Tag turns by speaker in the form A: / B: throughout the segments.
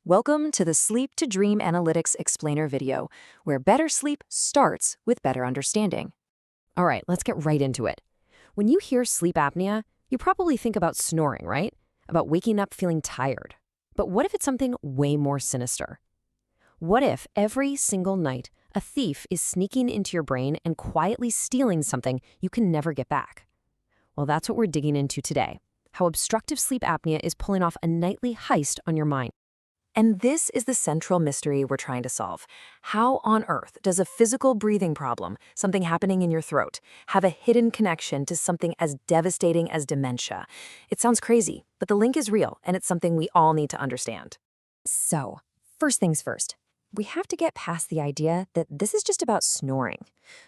A: Welcome to the Sleep to Dream Analytics Explainer video, where better sleep starts with better understanding. All right, let's get right into it. When you hear sleep apnea, you probably think about snoring, right? About waking up feeling tired. But what if it's something way more sinister? What if every single night a thief is sneaking into your brain and quietly stealing something you can never get back? Well, that's what we're digging into today. How obstructive sleep apnea is pulling off a nightly heist on your mind. And this is the central mystery we're trying to solve. How on earth does a physical breathing problem, something happening in your throat, have a hidden connection to something as devastating as dementia? It sounds crazy, but the link is real, and it's something we all need to understand. So, first things first. We have to get past the idea that this is just about snoring.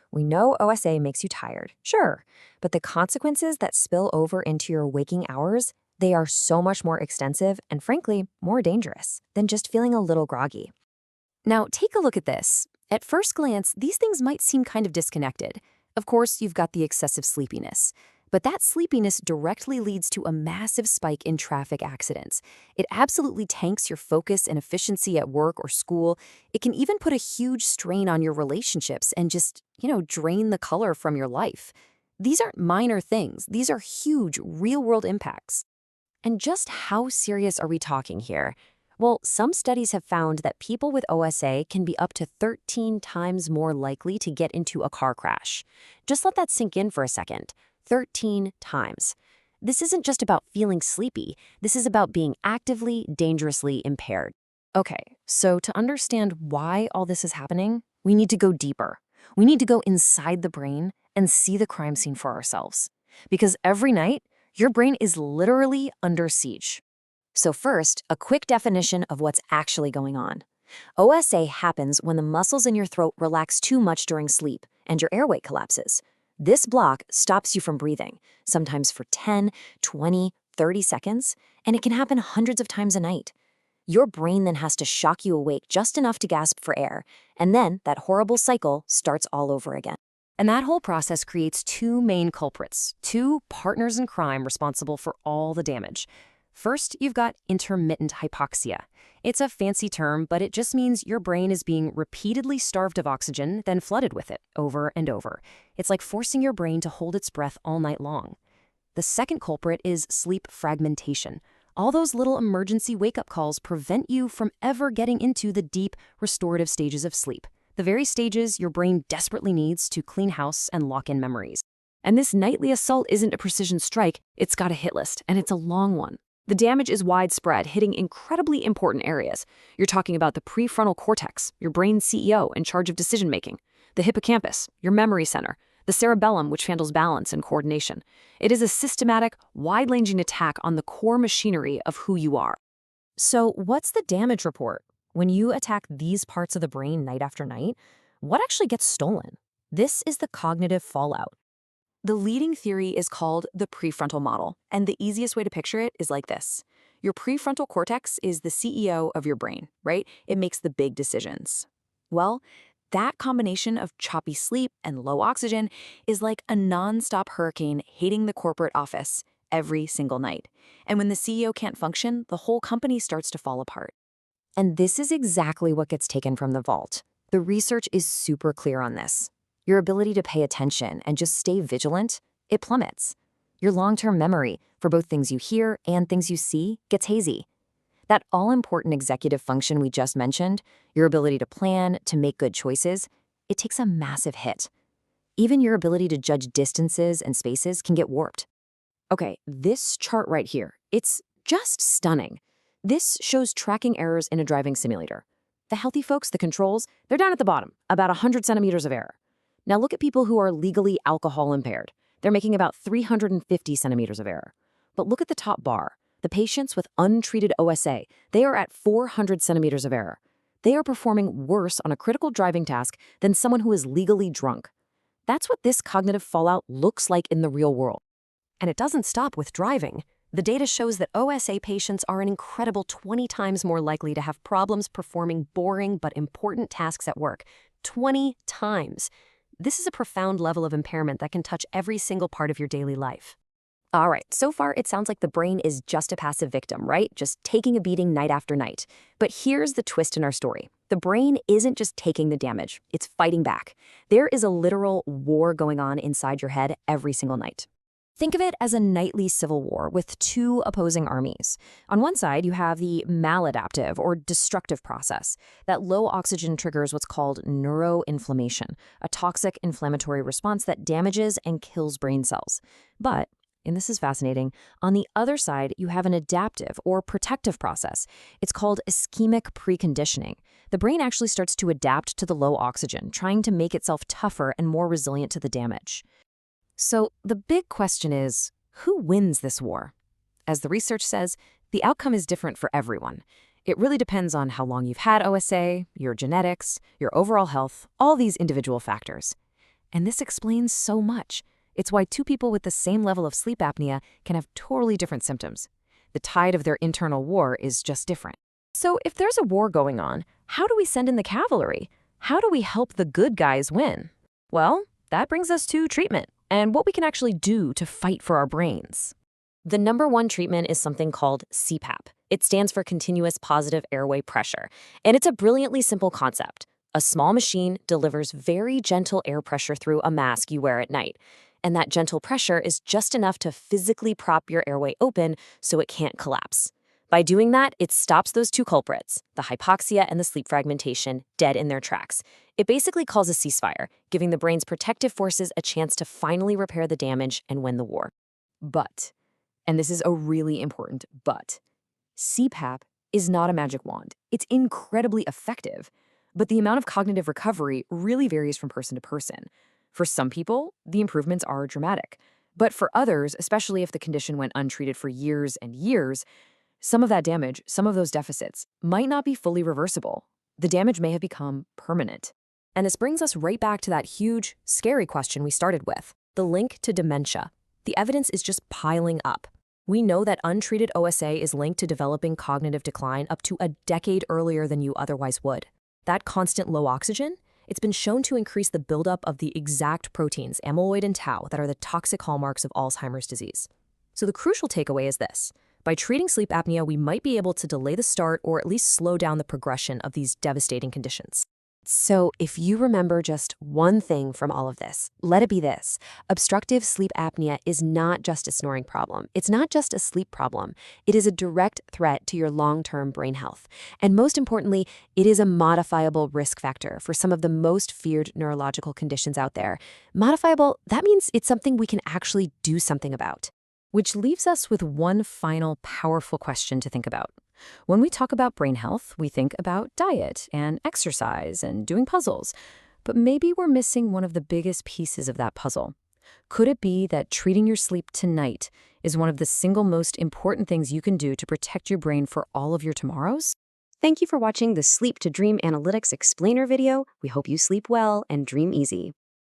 A: We know OSA makes you tired, sure, but the consequences that spill over into your waking hours, they are so much more extensive and, frankly, more dangerous than just feeling a little groggy. Now, take a look at this. At first glance, these things might seem kind of disconnected. Of course, you've got the excessive sleepiness. But that sleepiness directly leads to a massive spike in traffic accidents. It absolutely tanks your focus and efficiency at work or school. It can even put a huge strain on your relationships and just, drain the color from your life. These aren't minor things. These are huge, real-world impacts. And just how serious are we talking here? Well, some studies have found that people with OSA can be up to 13 times more likely to get into a car crash. Just let that sink in for a second. 13 times. This isn't just about feeling sleepy. This is about being actively, dangerously impaired. Okay, so to understand why all this is happening, we need to go deeper. We need to go inside the brain and see the crime scene for ourselves. Because every night, your brain is literally under siege. So first, a quick definition of what's actually going on. OSA happens when the muscles in your throat relax too much during sleep and your airway collapses. This block stops you from breathing, sometimes for 10, 20, 30 seconds, and it can happen hundreds of times a night. Your brain then has to shock you awake just enough to gasp for air, and then that horrible cycle starts all over again. And that whole process creates two main culprits, two partners in crime responsible for all the damage. First, you've got intermittent hypoxia. It's a fancy term, but it just means your brain is being repeatedly starved of oxygen, then flooded with it over and over. It's like forcing your brain to hold its breath all night long. The second culprit is sleep fragmentation. All those little emergency wake-up calls prevent you from ever getting into the deep, restorative stages of sleep. The very stages your brain desperately needs to clean house and lock in memories. And this nightly assault isn't a precision strike, it's got a hit list, and it's a long one. The damage is widespread, hitting incredibly important areas. You're talking about the prefrontal cortex, your brain's CEO in charge of decision-making, the hippocampus, your memory center, the cerebellum, which handles balance and coordination. It is a systematic, wide-ranging attack on the core machinery of who you are. So what's the damage report? When you attack these parts of the brain night after night, what actually gets stolen? This is the cognitive fallout. The leading theory is called the prefrontal model, and the easiest way to picture it is like this. Your prefrontal cortex is the CEO of your brain, right? It makes the big decisions. Well, that combination of choppy sleep and low oxygen is like a non-stop hurricane hitting the corporate office every single night. And when the CEO can't function, the whole company starts to fall apart. And this is exactly what gets taken from the vault. The research is super clear on this. Your ability to pay attention and just stay vigilant, it plummets. Your long-term memory for both things you hear and things you see gets hazy. That all-important executive function we just mentioned, your ability to plan, to make good choices, it takes a massive hit. Even your ability to judge distances and spaces can get warped. Okay, this chart right here, it's just stunning. This shows tracking errors in a driving simulator. The healthy folks, the controls, they're down at the bottom, about 100 centimeters of error. Now look at people who are legally alcohol-impaired. They're making about 350 centimeters of error. But look at the top bar. The patients with untreated OSA, they are at 400 centimeters of error. They are performing worse on a critical driving task than someone who is legally drunk. That's what this cognitive fallout looks like in the real world. And it doesn't stop with driving. The data shows that OSA patients are an incredible 20 times more likely to have problems performing boring but important tasks at work. 20 times. This is a profound level of impairment that can touch every single part of your daily life. All right, so far it sounds like the brain is just a passive victim, right? Just taking a beating night after night. But here's the twist in our story. The brain isn't just taking the damage, it's fighting back. There is a literal war going on inside your head every single night. Think of it as a nightly civil war with two opposing armies. On one side, you have the maladaptive or destructive process. That low oxygen triggers what's called neuroinflammation, a toxic inflammatory response that damages and kills brain cells. But and this is fascinating, on the other side, you have an adaptive or protective process. It's called ischemic preconditioning. The brain actually starts to adapt to the low oxygen, trying to make itself tougher and more resilient to the damage. So the big question is, who wins this war? As the research says, the outcome is different for everyone. It really depends on how long you've had OSA, your genetics, your overall health, all these individual factors. And this explains so much. It's why two people with the same level of sleep apnea can have totally different symptoms. The tide of their internal war is just different. So if there's a war going on, how do we send in the cavalry? How do we help the good guys win? Well, that brings us to treatment and what we can actually do to fight for our brains. The number one treatment is something called CPAP. It stands for continuous positive airway pressure, and it's a brilliantly simple concept. A small machine delivers very gentle air pressure through a mask you wear at night. And that gentle pressure is just enough to physically prop your airway open so it can't collapse. By doing that, it stops those two culprits, the hypoxia and the sleep fragmentation, dead in their tracks. It basically calls a ceasefire, giving the brain's protective forces a chance to finally repair the damage and win the war. But, and this is a really important but, CPAP is not a magic wand. It's incredibly effective, but the amount of cognitive recovery really varies from person to person. For some people, the improvements are dramatic. But for others, especially if the condition went untreated for years and years, some of that damage, some of those deficits, might not be fully reversible. The damage may have become permanent. And this brings us right back to that huge, scary question we started with, the link to dementia. The evidence is just piling up. We know that untreated OSA is linked to developing cognitive decline up to a decade earlier than you otherwise would. That constant low oxygen, it's been shown to increase the buildup of the exact proteins, amyloid and tau, that are the toxic hallmarks of Alzheimer's disease. So the crucial takeaway is this. By treating sleep apnea, we might be able to delay the start or at least slow down the progression of these devastating conditions. So if you remember just one thing from all of this, let it be this. Obstructive sleep apnea is not just a snoring problem. It's not just a sleep problem. It is a direct threat to your long-term brain health. And most importantly, it is a modifiable risk factor for some of the most feared neurological conditions out there. Modifiable, that means it's something we can actually do something about. Which leaves us with one final powerful question to think about. When we talk about brain health, we think about diet and exercise and doing puzzles. But maybe we're missing one of the biggest pieces of that puzzle. Could it be that treating your sleep tonight is one of the single most important things you can do to protect your brain for all of your tomorrows? Thank you for watching the Sleep to Dream Analytics Explainer video. We hope you sleep well and dream easy.